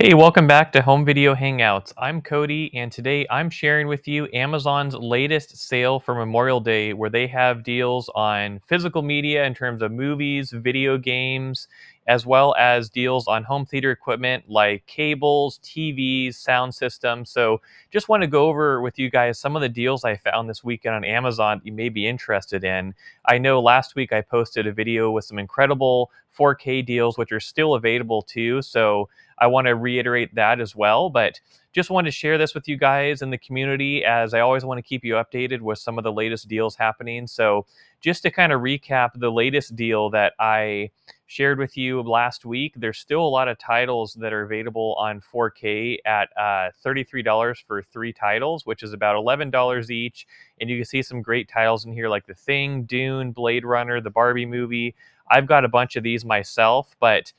Hey, welcome back to Home Video Hangouts. I'm Cody, and today I'm sharing with you Amazon's latest sale for Memorial Day, where they have deals on physical media in terms of movies, video games, as well as deals on home theater equipment like cables, TVs, sound systems. So, just want to go over with you guys some of the deals I found this weekend on Amazon that you may be interested in. I know last week I posted a video with some incredible 4K deals, which are still available too. So, I want to reiterate that as well. But just wanted to share this with you guys in the community, as I always want to keep you updated with some of the latest deals happening. So, just to kind of recap the latest deal that I shared with you last week, there's still a lot of titles that are available on 4K at $33 for three titles, which is about $11 each. And you can see some great titles in here like The Thing, Dune, Blade Runner, the Barbie movie. I've got a bunch of these myself, but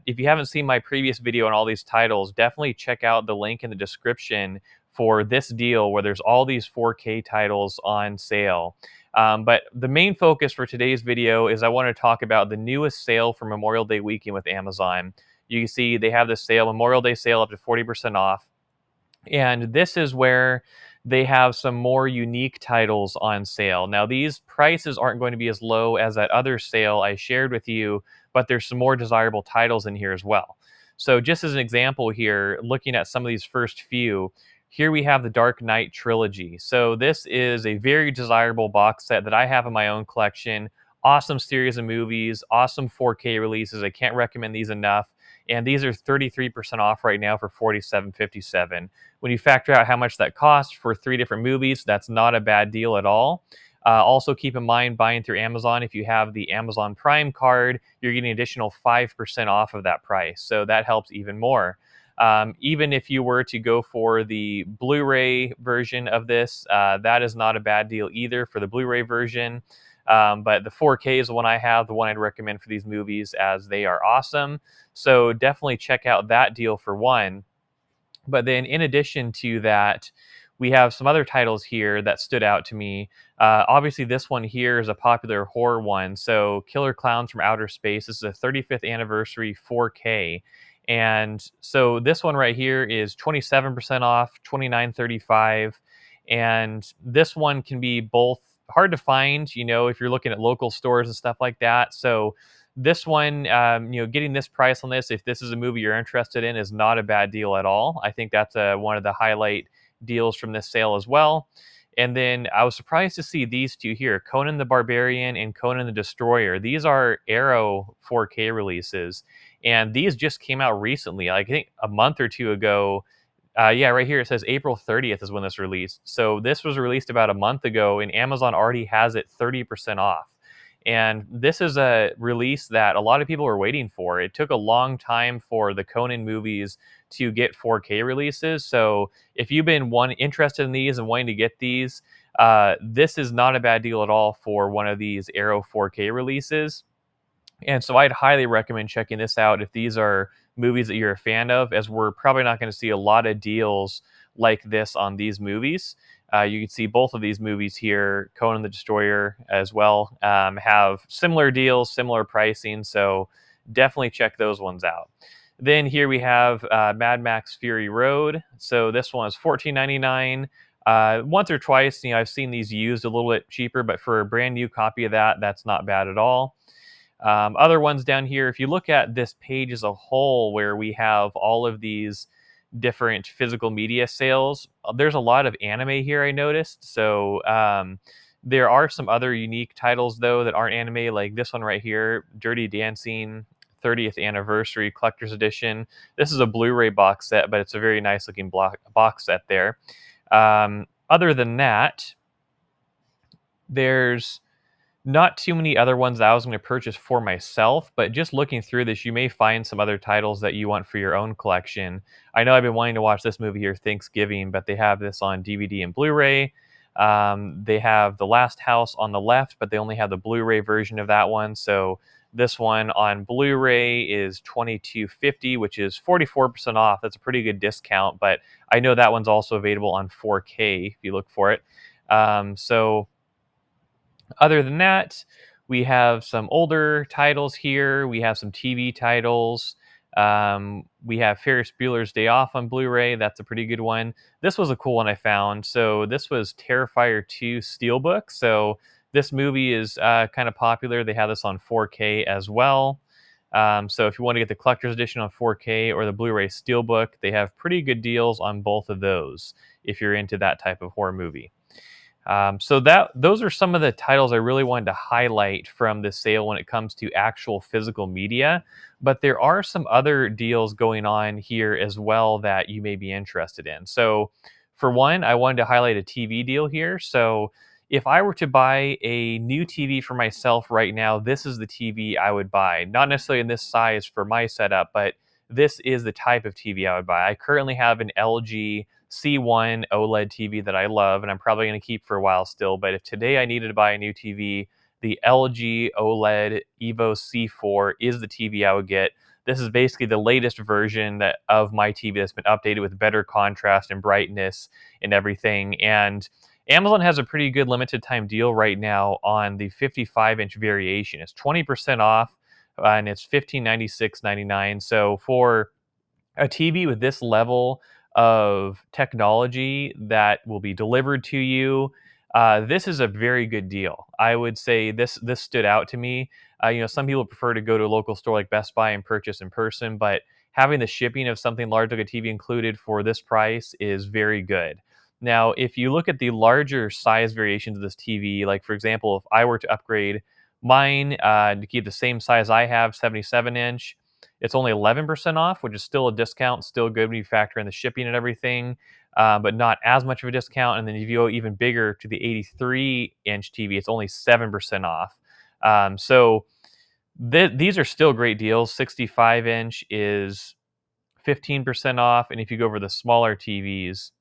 if you haven't seen my previous video on all these titles, definitely check out the link in the description for this deal where there's all these 4K titles on sale. But the main focus for today's video is I want to talk about the newest sale for Memorial Day weekend with Amazon. You can see they have this sale, Memorial Day sale, up to 40% off. And this is where they have some more unique titles on sale. Now, these prices aren't going to be as low as that other sale I shared with you, but there's some more desirable titles in here as well. So, just as an example here, looking at some of these first few, here we have the Dark Knight trilogy. So, this is a very desirable box set that I have in my own collection. Awesome series of movies, awesome 4K releases. I can't recommend these enough. And these are 33% off right now for $47.57. When you factor out how much that costs for three different movies, that's not a bad deal at all. Also, keep in mind buying through Amazon, if you have the Amazon Prime card, you're getting additional 5% off of that price. So that helps even more. Even if you were to go for the Blu ray version of this, that is not a bad deal either for the Blu ray version. But the 4K is the one I have, the one I'd recommend for these movies, as they are awesome. So definitely check out that deal for one. But then, in addition to that, we have some other titles here that stood out to me. Obviously, this one here is a popular horror one. So, Killer Clowns from Outer Space. This is a 35th anniversary 4K. And so, this one right here is 27% off, 29.35. And this one can be both hard to find, if you're looking at local stores and stuff like that. So, this one, getting this price on this, if this is a movie you're interested in, is not a bad deal at all. I think that's one of the highlight deals from this sale as well. And then I was surprised to see these two here, Conan the Barbarian and Conan the Destroyer. These are Arrow 4K releases, and these just came out recently, like I think a month or two ago. Yeah, right here it says April 30th is when this released. So this was released about a month ago, and Amazon already has it 30% off. And this is a release that a lot of people are waiting for. It took a long time for the Conan movies to get 4K releases. So if you've been interested in these and wanting to get these, this is not a bad deal at all for one of these Arrow 4K releases. And so I'd highly recommend checking this out if these are movies that you're a fan of, as we're probably not going to see a lot of deals like this on these movies. You can see both of these movies here, Conan the Destroyer as well, have similar deals, similar pricing. So definitely check those ones out. Then here we have Mad Max Fury Road. So this one is $14.99. Once or twice, I've seen these used a little bit cheaper, but for a brand new copy of that, that's not bad at all. Other ones down here, if you look at this page as a whole, where we have all of these different physical media sales, there's a lot of anime here, I noticed. So there are some other unique titles, though, that aren't anime, like this one right here, Dirty Dancing 30th Anniversary Collector's Edition. This is a Blu ray box set, but it's a very nice looking box set there. Other than that, there's not too many other ones that I was going to purchase for myself, but just looking through this, you may find some other titles that you want for your own collection. I know I've been wanting to watch this movie here, Thanksgiving, but they have this on DVD and Blu-ray. They have The Last House on the left, but they only have the Blu-ray version of that one. So this one on Blu-ray is $22.50, which is 44% off. That's a pretty good discount, but I know that one's also available on 4K if you look for it. So other than that, we have some older titles here. We have some TV titles. We have Ferris Bueller's Day Off on Blu-ray. That's a pretty good one. This was a cool one I found. So this was Terrifier 2 Steelbook. So this movie is kind of popular. They have this on 4K as well. So if you want to get the collector's edition on 4K or the Blu-ray Steelbook, they have pretty good deals on both of those if you're into that type of horror movie. So those are some of the titles I really wanted to highlight from the sale when it comes to actual physical media. But there are some other deals going on here as well that you may be interested in. So, for one, I wanted to highlight a TV deal here. So, if I were to buy a new TV for myself right now, this is the TV I would buy. Not necessarily in this size for my setup, but this is the type of TV I would buy. I currently have an LG C1 OLED TV that I love, and I'm probably going to keep for a while still. But if today I needed to buy a new TV, the LG OLED Evo C4 is the TV I would get. This is basically the latest version of my TV that's been updated with better contrast and brightness and everything. And Amazon has a pretty good limited time deal right now on the 55-inch variation. It's 20% off, and it's $1596.99. So for a TV with this level of technology that will be delivered to you, this is a very good deal. I would say this stood out to me. Some people prefer to go to a local store like Best Buy and purchase in person, but having the shipping of something large like a TV included for this price is very good. Now, if you look at the larger size variations of this TV, like for example, if I were to upgrade mine to keep the same size I have, 77-inch, it's only 11% off, which is still a discount, still good when you factor in the shipping and everything, but not as much of a discount. And then if you go even bigger to the 83-inch TV, it's only 7% off. These are still great deals. 65-inch is 15% off, and if you go over the smaller TVs,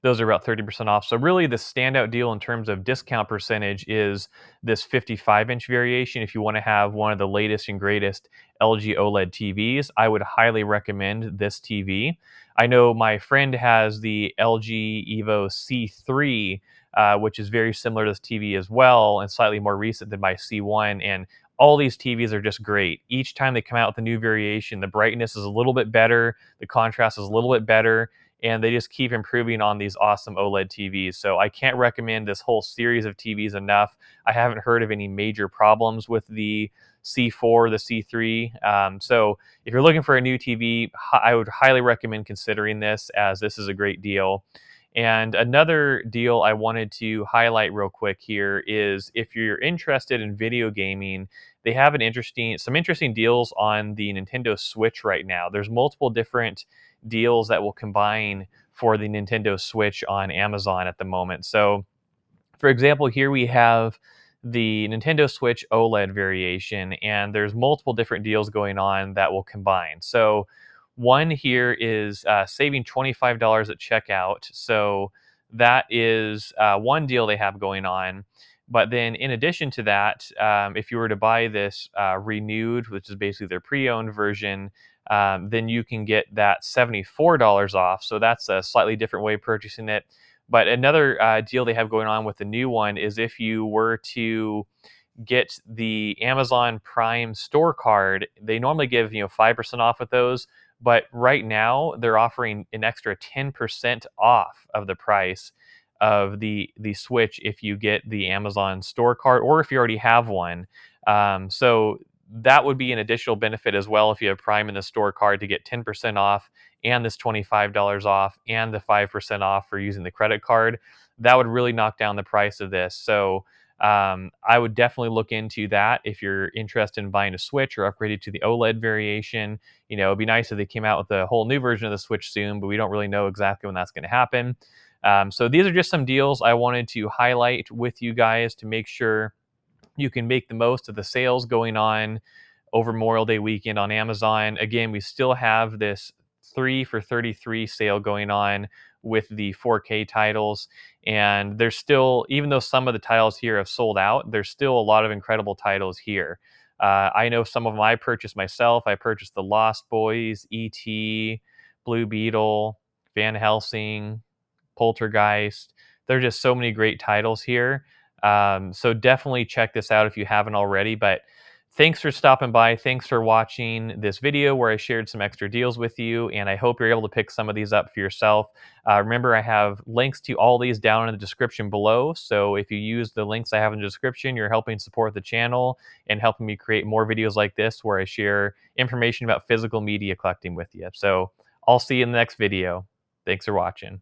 those are about 30% off. So really the standout deal in terms of discount percentage is this 55-inch variation. If you want to have one of the latest and greatest LG OLED TVs, I would highly recommend this TV. I know my friend has the LG Evo C3, which is very similar to this TV as well and slightly more recent than my C1. And all these TVs are just great. Each time they come out with a new variation, the brightness is a little bit better, the contrast is a little bit better, and they just keep improving on these awesome OLED TVs. So I can't recommend this whole series of TVs enough. I haven't heard of any major problems with the C4, the C3. So if you're looking for a new TV, I would highly recommend considering this, as this is a great deal. And another deal I wanted to highlight real quick here is if you're interested in video gaming, they have some interesting deals on the Nintendo Switch right now. There's multiple different deals that will combine for the Nintendo Switch on Amazon at the moment. So, for example, here we have the Nintendo Switch OLED variation, and there's multiple different deals going on that will combine. So, one here is saving $25 at checkout. So, that is one deal they have going on. But then, in addition to that, if you were to buy this renewed, which is basically their pre owned version, then you can get that $74 off. So, that's a slightly different way of purchasing it. But another deal they have going on with the new one is if you were to get the Amazon Prime store card, they normally give 5% off with those, but right now they're offering an extra 10% off of the price of the Switch if you get the Amazon store card or if you already have one. So that would be an additional benefit as well if you have Prime in the store card to get 10% off and this $25 off and the 5% off for using the credit card. That would really knock down the price of this. So I would definitely look into that if you're interested in buying a Switch or upgraded to the OLED variation. It'd be nice if they came out with a whole new version of the Switch soon, but we don't really know exactly when that's going to happen. So these are just some deals I wanted to highlight with you guys to make sure you can make the most of the sales going on over Memorial Day weekend on Amazon. Again, we still have this 3 for 33 sale going on with the 4K titles. And there's still, even though some of the titles here have sold out, there's still a lot of incredible titles here. I know some of them I purchased myself. I purchased The Lost Boys, E.T., Blue Beetle, Van Helsing, Poltergeist. There are just so many great titles here. So definitely check this out if you haven't already. But Thanks for stopping by. Thanks for watching this video where I shared some extra deals with you, and I hope you're able to pick some of these up for yourself. Remember, I have links to all these down in the description below. So if you use the links I have in the description, you're helping support the channel and helping me create more videos like this where I share information about physical media collecting with you. So I'll see you in the next video. Thanks for watching.